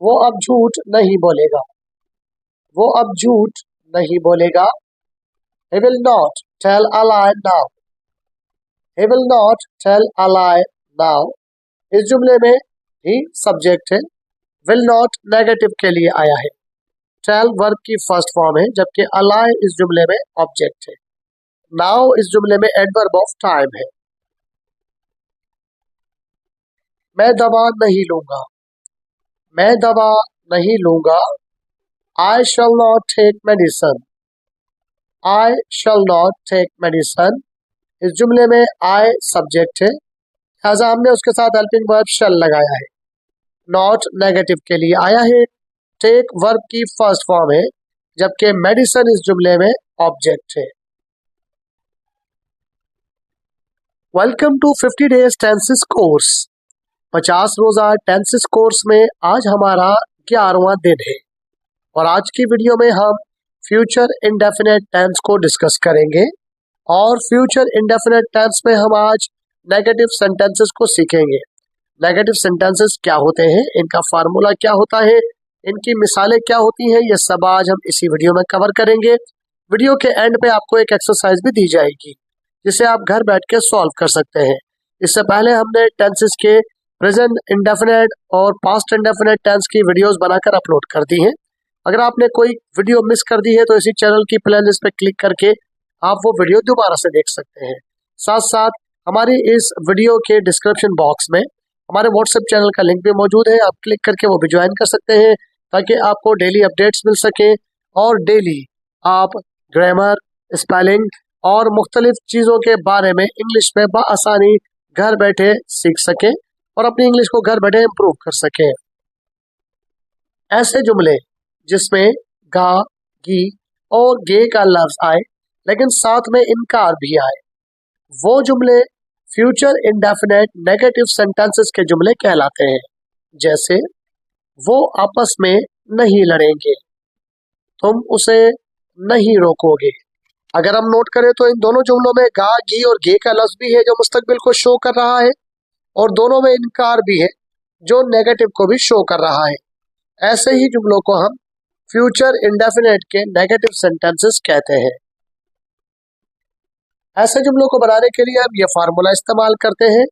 वो अब झूठ नहीं बोलेगा। वो अब झूठ नहीं बोलेगा। He will not tell a lie now. He will not tell a lie now. इस जुमले में ही सब्जेक्ट है, will not नेगेटिव के लिए आया है, tell वर्ब की फर्स्ट फॉर्म है, जबकि a lie इस जुमले में ऑब्जेक्ट है। now इस जुमले में एडवर्ब ऑफ टाइम है। मैं दवा नहीं लूंगा। मैं दवा नहीं लूंगा। I shall not take medicine. I shall not take medicine. इस जुमले में I सब्जेक्ट है, लिहाजा हमने उसके साथ हेल्पिंग वर्ब shall लगाया है। नॉट नेगेटिव के लिए आया है, टेक वर्ब की फर्स्ट फॉर्म है, जबकि मेडिसिन इस जुमले में ऑब्जेक्ट है। Welcome to 50 days tenses course. 50 रोजा टेंसेस कोर्स में आज हमारा 11वां दिन है और आज की वीडियो में हम फ्यूचर इंडेफिनेट टेंस को डिस्कस करेंगे और फ्यूचर इंडेफिनेट टेंस में हम आज नेगेटिव सेंटेंसेस को सीखेंगे। नेगेटिव सेंटेंसेस क्या होते हैं, इनका फार्मूला क्या होता है, इनकी मिसालें क्या होती हैं, ये सब आज हम इसी वीडियो में कवर करेंगे। वीडियो के एंड पे आपको एक एक्सरसाइज भी दी जाएगी जिसे आप घर बैठ के सॉल्व कर सकते हैं। इससे पहले हमने टेंसेस के प्रेजेंट इंडेफिनेट और पास्ट इंडेफिनेट टेंस की वीडियोस बनाकर अपलोड कर दी हैं। अगर आपने कोई वीडियो मिस कर दी है तो इसी चैनल की प्लेलिस्ट पे क्लिक करके आप वो वीडियो दोबारा से देख सकते हैं। साथ साथ हमारी इस वीडियो के डिस्क्रिप्शन बॉक्स में हमारे व्हाट्सएप चैनल का लिंक भी मौजूद है, आप क्लिक करके वो भी ज्वाइन कर सकते हैं ताकि आपको डेली अपडेट्स मिल सके और डेली आप ग्रामर, स्पेलिंग और मुख्तलिफ चीज़ों के बारे में इंग्लिश में बआसानी घर बैठे सीख सकें और अपनी इंग्लिश को घर बैठे इम्प्रूव कर सकें। ऐसे जुमले जिसमें गा, गी और गे का लफ्ज आए लेकिन साथ में इनकार भी आए, वो जुमले फ्यूचर इंडेफिनेट नेगेटिव सेंटेंसेस के जुमले कहलाते हैं। जैसे वो आपस में नहीं लड़ेंगे, तुम उसे नहीं रोकोगे। अगर हम नोट करें तो इन दोनों जुमलों में गा, गी और गे का लफ्ज भी है जो मुस्तकबिल को शो कर रहा है और दोनों में इनकार भी है जो नेगेटिव को भी शो कर रहा है। ऐसे ही जुमलों को हम फ्यूचर इंडेफिनेट के नेगेटिव सेंटेंसेस कहते हैं। ऐसे जुमलों को बनाने के लिए हम ये फार्मूला इस्तेमाल करते हैं।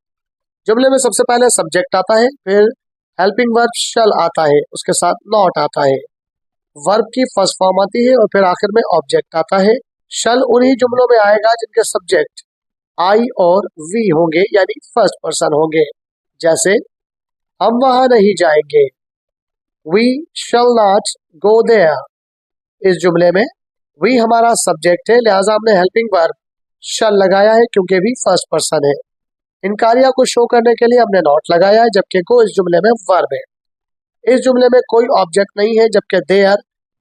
जुमले में सबसे पहले सब्जेक्ट आता है, फिर हेल्पिंग वर्ब शल आता है, उसके साथ नॉट आता है, वर्ब की फर्स्ट फॉर्म आती है और फिर आखिर में ऑब्जेक्ट आता है। शल उन्हीं जुमलों में आएगा जिनके सब्जेक्ट आई और वी होंगे, यानी फर्स्ट पर्सन होंगे। जैसे हम वहां नहीं जाएंगे, we shall not go there. इस जुमले में वी हमारा सब्जेक्ट है, लिहाजा हमने हेल्पिंग वर्ब शल लगाया है क्योंकि भी फर्स्ट पर्सन है। इनकारिया को शो करने के लिए हमने नॉट लगाया है, जबकि गो इस जुमले में वर्ब है। इस जुमले में कोई ऑब्जेक्ट नहीं है, जबकि देयर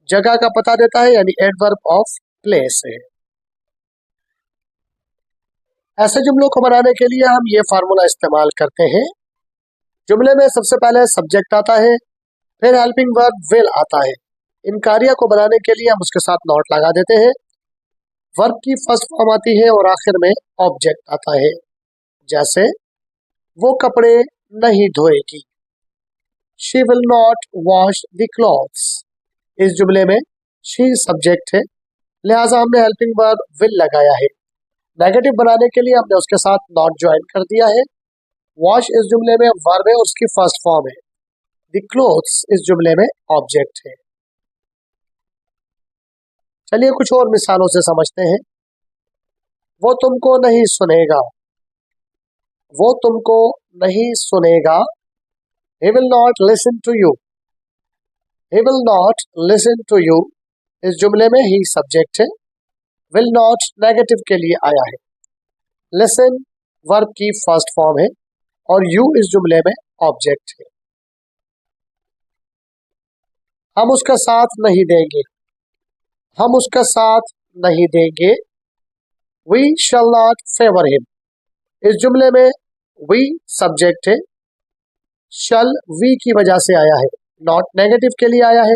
जगह का पता देता है, यानी एडवर्ब ऑफ प्लेस है। ऐसे जुमलों को बनाने के लिए हम ये फार्मूला इस्तेमाल करते हैं। जुमले में सबसे पहले सब्जेक्ट आता है, फिर हेल्पिंग वर्ब विल आता है। इनकारिया को बनाने के लिए हम उसके साथ नॉट लगा देते हैं, वर्ब की फर्स्ट फॉर्म आती है और आखिर में ऑब्जेक्ट आता है। जैसे वो कपड़े नहीं धोएगी, she will not wash the clothes. इस जुमले में शी सब्जेक्ट है, लिहाजा हमने हेल्पिंग वर्ब विल लगाया है। नेगेटिव बनाने के लिए हमने उसके साथ नॉट ज्वाइन कर दिया है। वॉश इस जुमले में वर्ब है और उसकी फर्स्ट फॉर्म है। द क्लोथ्स इस जुमले में ऑब्जेक्ट है। चलिए कुछ और मिसालों से समझते हैं। वो तुमको नहीं सुनेगा, वो तुमको नहीं सुनेगा। He will not listen to you. He will not listen to you. इस जुमले में ही सब्जेक्ट है, will not नेगेटिव के लिए आया है। listen वर्ब की फर्स्ट फॉर्म है और you इस जुमले में ऑब्जेक्ट है। हम उसका साथ नहीं देंगे, हम उसका साथ नहीं देंगे। We shall not favor him. इस जुमले में we सब्जेक्ट है, शल वी की वजह से आया है, नॉट नेगेटिव के लिए आया है।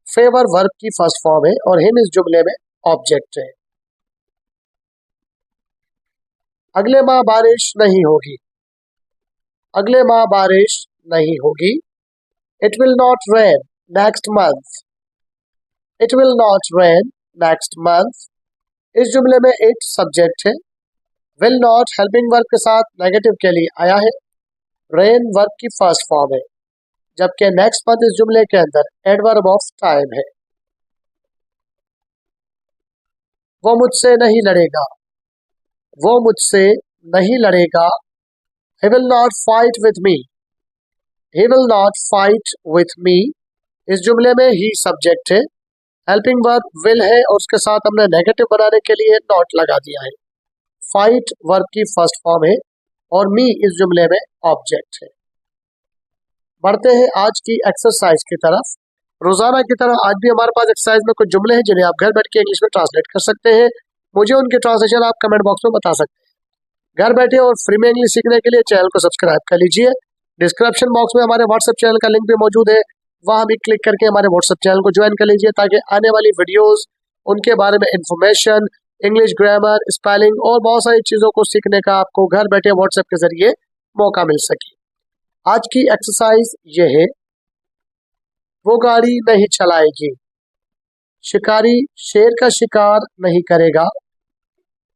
फेवर वर्ब की फर्स्ट फॉर्म है और हिम इस जुमले में ऑब्जेक्ट है। अगले माह बारिश नहीं होगी, अगले माह बारिश नहीं होगी। It will not rain next month. It will not rain next month. इस जुमले में it सब्जेक्ट है, will not हेल्पिंग वर्ब के साथ नेगेटिव के लिए आया है, rain वर्ब की फर्स्ट फॉर्म है, जबकि नेक्स्ट मंथ इस जुमले के अंदर एडवर्ब ऑफ टाइम है। वो मुझसे नहीं लड़ेगा, वो मुझसे नहीं लड़ेगा। He will not fight with me. He will not fight with me. इस जुमले में ही सब्जेक्ट है, हेल्पिंग वर्ब will है और उसके साथ हमने नेगेटिव बनाने के लिए नॉट लगा दिया है। फाइट वर्ब की फर्स्ट फॉर्म है और मी इस जुमले में ऑब्जेक्ट है। बढ़ते हैं आज की एक्सरसाइज की तरफ। रोजाना की तरह आज भी हमारे पास एक्सरसाइज में कुछ जुमले हैं जिन्हें आप घर बैठ के इंग्लिश में ट्रांसलेट कर सकते हैं। मुझे उनके ट्रांसलेशन आप कमेंट बॉक्स में बता सकते हैं। घर बैठे और फ्री में इंग्लिश सीखने के लिए चैनल को सब्सक्राइब कर लीजिए। डिस्क्रिप्शन बॉक्स में हमारे व्हाट्सएप चैनल का लिंक भी मौजूद है, वहां भी क्लिक करके हमारे व्हाट्सएप चैनल को ज्वाइन कर लीजिए ताकि आने वाली वीडियोस उनके बारे में इंफॉर्मेशन, इंग्लिश ग्रामर, स्पेलिंग और बहुत सारी चीजों को सीखने का आपको घर बैठे व्हाट्सएप के जरिए मौका मिल सके। आज की एक्सरसाइज ये है, वो गाड़ी नहीं चलाएगी। शिकारी शेर का शिकार नहीं करेगा,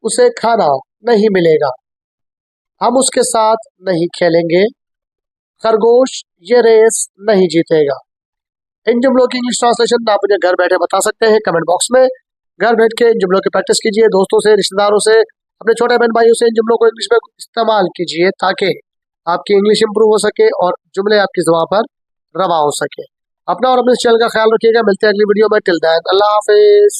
उसे खाना नहीं मिलेगा। हम उसके साथ नहीं खेलेंगे, खरगोश ये रेस नहीं जीतेगा। इन जुमलों की इंग्लिश ट्रांसलेशन आप मुझे घर बैठे बता सकते हैं कमेंट बॉक्स में। घर बैठ के इन जुमलों की प्रैक्टिस कीजिए, दोस्तों से, रिश्तेदारों से, अपने छोटे बहन भाइयों से इन जुमलों को इंग्लिश में इस्तेमाल कीजिए ताकि आपकी इंग्लिश इंप्रूव हो सके और जुमले आपकी ज़ुबान पर रवा हो सके। अपना और अपने चैनल का ख्याल रखिएगा। मिलते हैं अगली वीडियो में। टिल देन अल्लाह हाफिज।